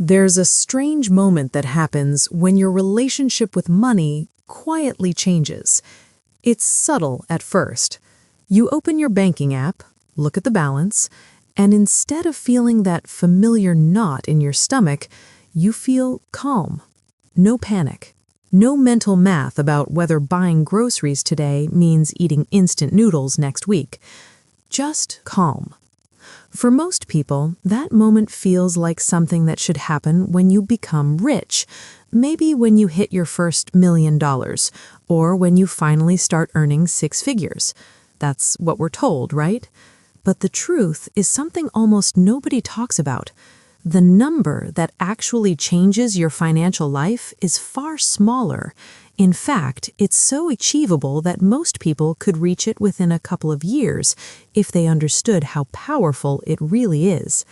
There's a strange moment that happens when your relationship with money quietly changes. It's subtle at first. You open your banking app, look at the balance, and instead of feeling that familiar knot in your stomach, you feel calm. No panic. No mental math about whether buying groceries today means eating instant noodles next week. Just calm. For most people, that moment feels like something that should happen when you become rich, maybe when you hit your first $1 million, or when you finally start earning six figures. That's what we're told, right? But the truth is something almost nobody talks about. The number that actually changes your financial life is far smaller. In fact, it's so achievable that most people could reach it within a couple of years if they understood how powerful it really is.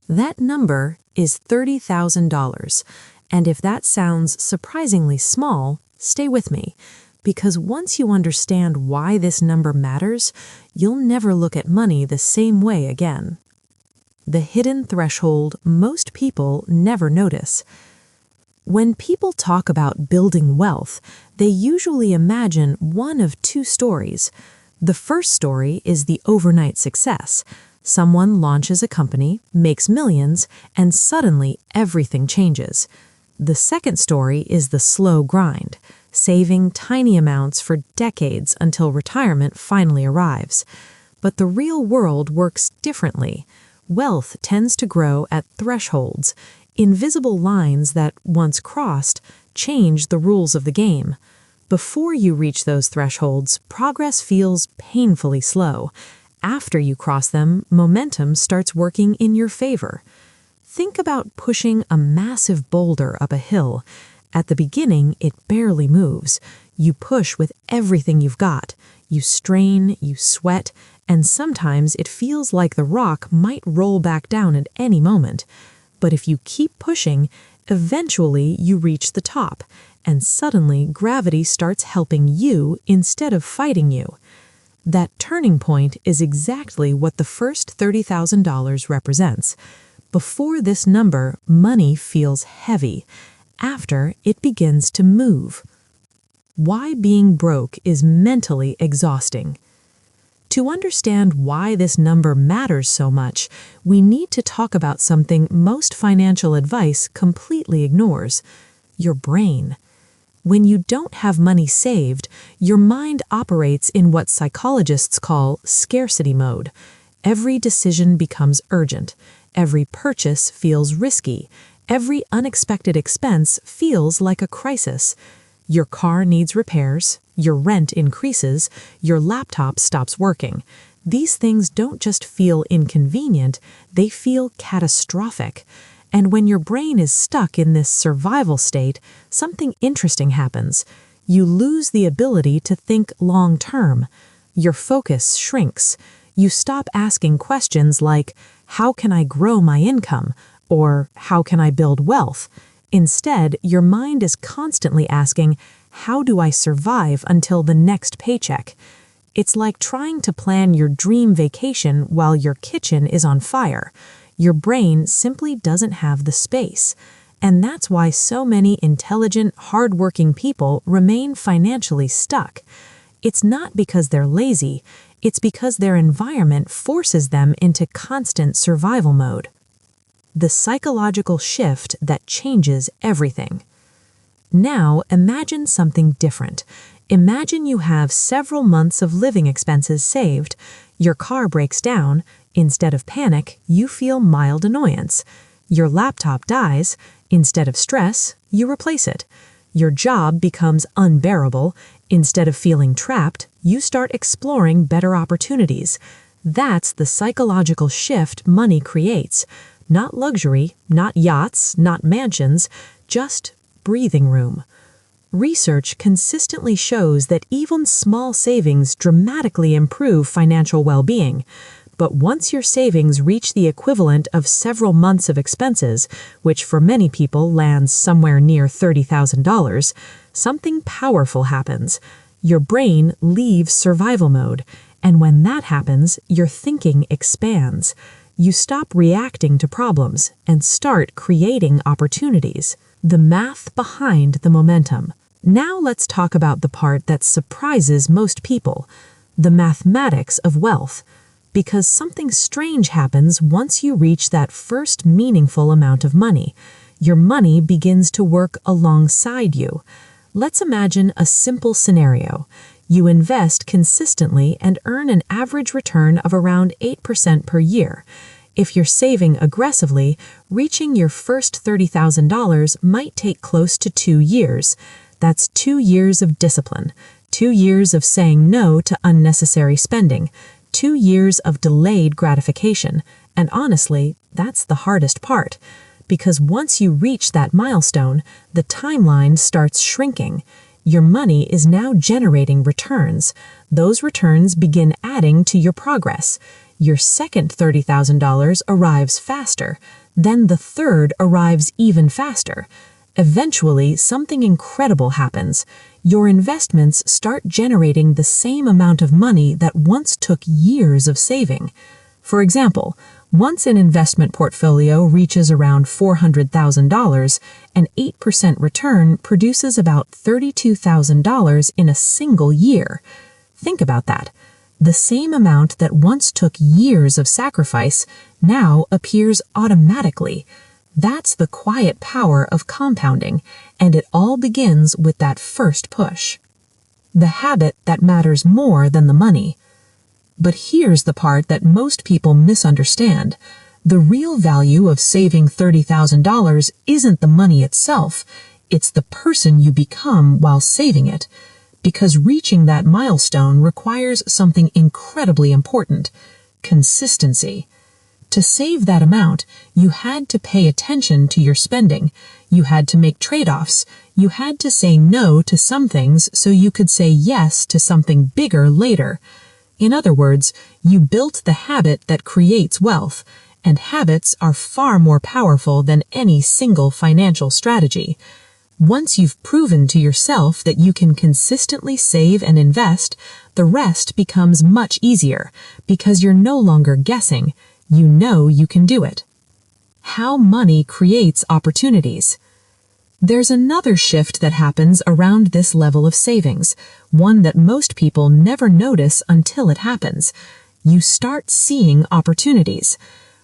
That number is $30,000. And if that sounds surprisingly small, stay with me, because once you understand why this number matters, you'll never look at money the same way again. The hidden threshold most people never notice. When people talk about building wealth, they usually imagine one of two stories. The first story is the overnight success. Someone launches a company, makes millions, and suddenly everything changes. The second story is the slow grind, saving tiny amounts for decades until retirement finally arrives. But the real world works differently. Wealth tends to grow at thresholds, invisible lines that, once crossed, change the rules of the game. Before you reach those thresholds, progress feels painfully slow. After you cross them, momentum starts working in your favor. Think about pushing a massive boulder up a hill. At the beginning, it barely moves. You push with everything you've got. You strain, you sweat, and sometimes it feels like the rock might roll back down at any moment. But if you keep pushing, eventually you reach the top, and suddenly gravity starts helping you instead of fighting you. That turning point is exactly what the first $30,000 represents. Before this number, money feels heavy. After, it begins to move. Why being broke is mentally exhausting. To understand why this number matters so much, we need to talk about something most financial advice completely ignores: your brain. When you don't have money saved, your mind operates in what psychologists call scarcity mode. Every decision becomes urgent. Every purchase feels risky. Every unexpected expense feels like a crisis. Your car needs repairs, your rent increases, your laptop stops working. These things don't just feel inconvenient, they feel catastrophic. And when your brain is stuck in this survival state, something interesting happens. You lose the ability to think long-term. Your focus shrinks. You stop asking questions like, how can I grow my income? Or how can I build wealth? Instead, your mind is constantly asking, how do I survive until the next paycheck? It's like trying to plan your dream vacation while your kitchen is on fire. Your brain simply doesn't have the space. And that's why so many intelligent, hardworking people remain financially stuck. It's not because they're lazy, it's because their environment forces them into constant survival mode. The psychological shift that changes everything. Now, imagine something different. Imagine you have several months of living expenses saved. Your car breaks down. Instead of panic, you feel mild annoyance. Your laptop dies. Instead of stress, you replace it. Your job becomes unbearable. Instead of feeling trapped, you start exploring better opportunities. That's the psychological shift money creates. Not luxury, not yachts, not mansions, just breathing room. Research consistently shows that even small savings dramatically improve financial well-being. But once your savings reach the equivalent of several months of expenses, which for many people lands somewhere near $30,000, something powerful happens. Your brain leaves survival mode, and when that happens, your thinking expands. You stop reacting to problems and start creating opportunities. The math behind the momentum. Now let's talk about the part that surprises most people, the mathematics of wealth. Because something strange happens once you reach that first meaningful amount of money. Your money begins to work alongside you. Let's imagine a simple scenario. You invest consistently and earn an average return of around 8% per year. If you're saving aggressively, reaching your first $30,000 might take close to 2 years. That's 2 years of discipline, 2 years of saying no to unnecessary spending, 2 years of delayed gratification. And honestly, that's the hardest part. Because once you reach that milestone, the timeline starts shrinking. Your money is now generating returns. Those returns begin adding to your progress. Your second $30,000 arrives faster. Then the third arrives even faster. Eventually, something incredible happens. Your investments start generating the same amount of money that once took years of saving. For example, once an investment portfolio reaches around $400,000, an 8% return produces about $32,000 in a single year. Think about that. The same amount that once took years of sacrifice now appears automatically. That's the quiet power of compounding, and it all begins with that first push. The habit that matters more than the money. But here's the part that most people misunderstand. The real value of saving $30,000 isn't the money itself, it's the person you become while saving it. Because reaching that milestone requires something incredibly important: consistency. To save that amount, you had to pay attention to your spending. You had to make trade-offs. You had to say no to some things so you could say yes to something bigger later. In other words, you built the habit that creates wealth, and habits are far more powerful than any single financial strategy. Once you've proven to yourself that you can consistently save and invest, the rest becomes much easier because you're no longer guessing. You know you can do it. How money creates opportunities. There's another shift that happens around this level of savings, one that most people never notice until it happens. You start seeing opportunities.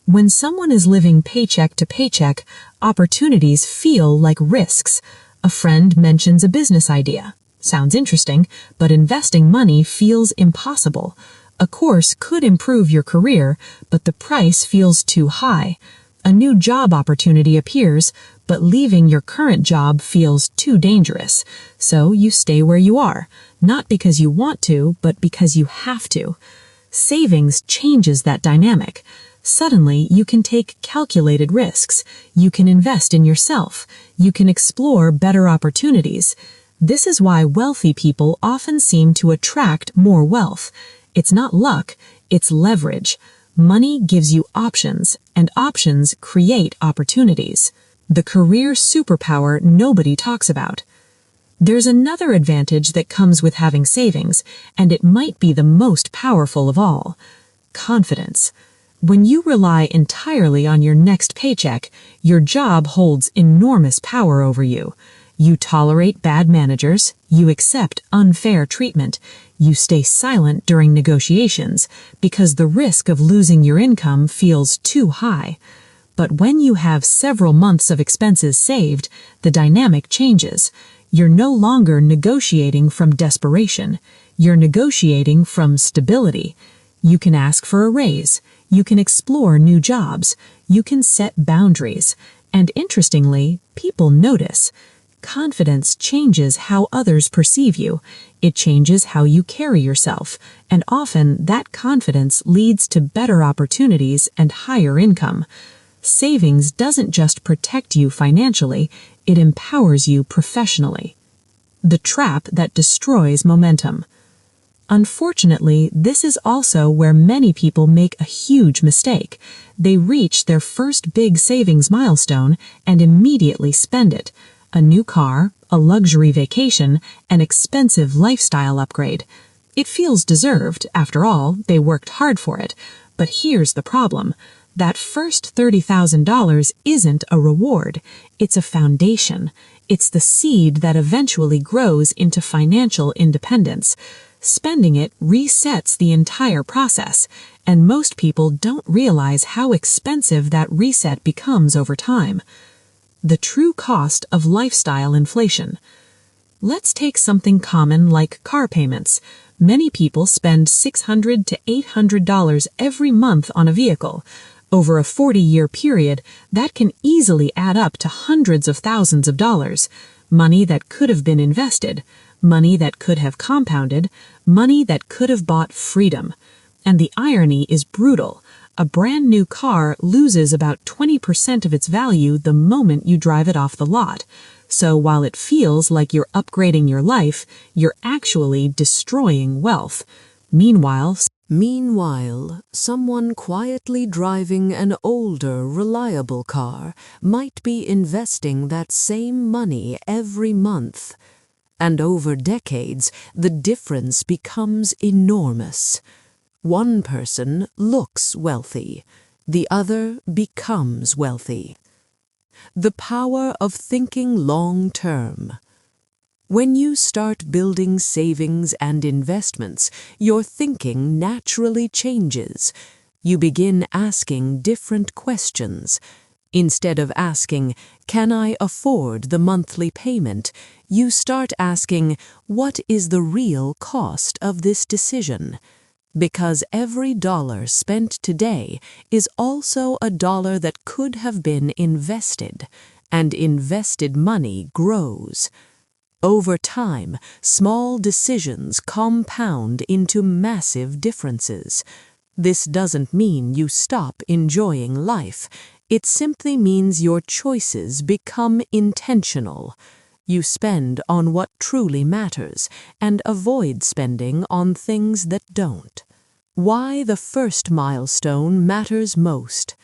When someone is living paycheck to paycheck, opportunities feel like risks. A friend mentions a business idea. Sounds interesting, but investing money feels impossible. A course could improve your career, but the price feels too high. A new job opportunity appears, but leaving your current job feels too dangerous. So you stay where you are, not because you want to, but because you have to. Savings changes that dynamic. Suddenly, you can take calculated risks. You can invest in yourself. You can explore better opportunities. This is why wealthy people often seem to attract more wealth. It's not luck, it's leverage. Money gives you options, and options create opportunities. The career superpower nobody talks about. There's another advantage that comes with having savings, and it might be the most powerful of all: confidence. When you rely entirely on your next paycheck, your job holds enormous power over you. You tolerate bad managers, you accept unfair treatment, you stay silent during negotiations because the risk of losing your income feels too high. But when you have several months of expenses saved, the dynamic changes. You're no longer negotiating from desperation. You're negotiating from stability. You can ask for a raise. You can explore new jobs. You can set boundaries. And interestingly, people notice. Confidence changes how others perceive you. It changes how you carry yourself. And often that confidence leads to better opportunities and higher income. Savings doesn't just protect you financially, it empowers you professionally. The trap that destroys momentum. Unfortunately, this is also where many people make a huge mistake. They reach their first big savings milestone and immediately spend it. A new car, a luxury vacation, an expensive lifestyle upgrade. It feels deserved, after all, they worked hard for it. But here's the problem. That first $30,000 isn't a reward, it's a foundation. It's the seed that eventually grows into financial independence. Spending it resets the entire process, and most people don't realize how expensive that reset becomes over time. The true cost of lifestyle inflation. Let's take something common like car payments. Many people spend $600 to $800 every month on a vehicle. Over a 40-year period, that can easily add up to hundreds of thousands of dollars. Money that could have been invested, money that could have compounded, money that could have bought freedom. And the irony is brutal. A brand new car loses about 20% of its value the moment you drive it off the lot. So while it feels like you're upgrading your life, you're actually destroying wealth. Meanwhile, someone quietly driving an older, reliable car might be investing that same money every month. And over decades, the difference becomes enormous. One person looks wealthy, the other becomes wealthy. The power of thinking long-term. When you start building savings and investments, your thinking naturally changes. You begin asking different questions. Instead of asking, "Can I afford the monthly payment?" you start asking, "What is the real cost of this decision?" Because every dollar spent today is also a dollar that could have been invested, and invested money grows. Over time, small decisions compound into massive differences. This doesn't mean you stop enjoying life. It simply means your choices become intentional. You spend on what truly matters and avoid spending on things that don't. Why the first milestone matters most.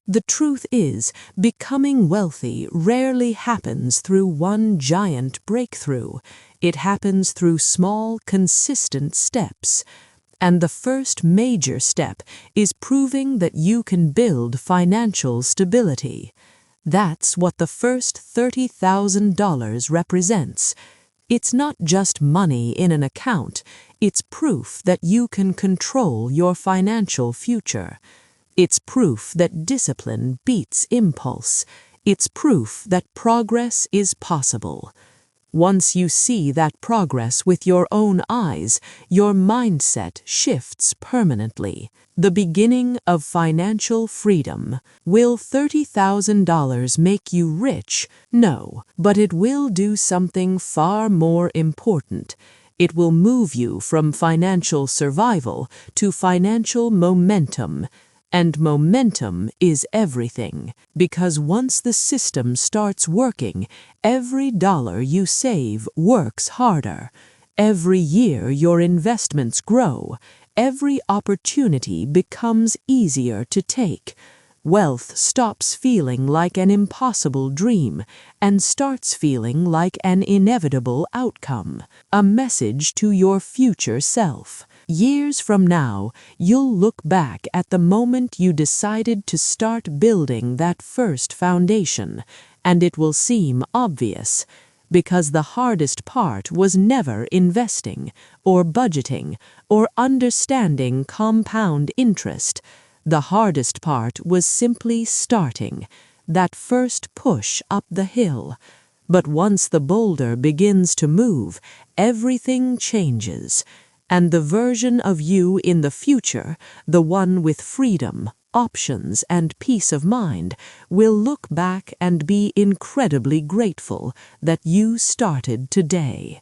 The truth is, becoming wealthy rarely happens through one giant breakthrough. It happens through small, consistent steps. And the first major step is proving that you can build financial stability. That's what the first $30,000 represents. It's not just money in an account, it's proof that you can control your financial future. It's proof that discipline beats impulse. It's proof that progress is possible. Once you see that progress with your own eyes, your mindset shifts permanently. The beginning of financial freedom. Will $30,000 make you rich? No, but it will do something far more important. It will move you from financial survival to financial momentum. And momentum is everything, because once the system starts working, every dollar you save works harder. Every year your investments grow. Every opportunity becomes easier to take. Wealth stops feeling like an impossible dream and starts feeling like an inevitable outcome, a message to your future self. Years from now, you'll look back at the moment you decided to start building that first foundation, and it will seem obvious, because the hardest part was never investing, or budgeting, or understanding compound interest. The hardest part was simply starting, that first push up the hill. But once the boulder begins to move, everything changes. And the version of you in the future, the one with freedom, options, and peace of mind, will look back and be incredibly grateful that you started today.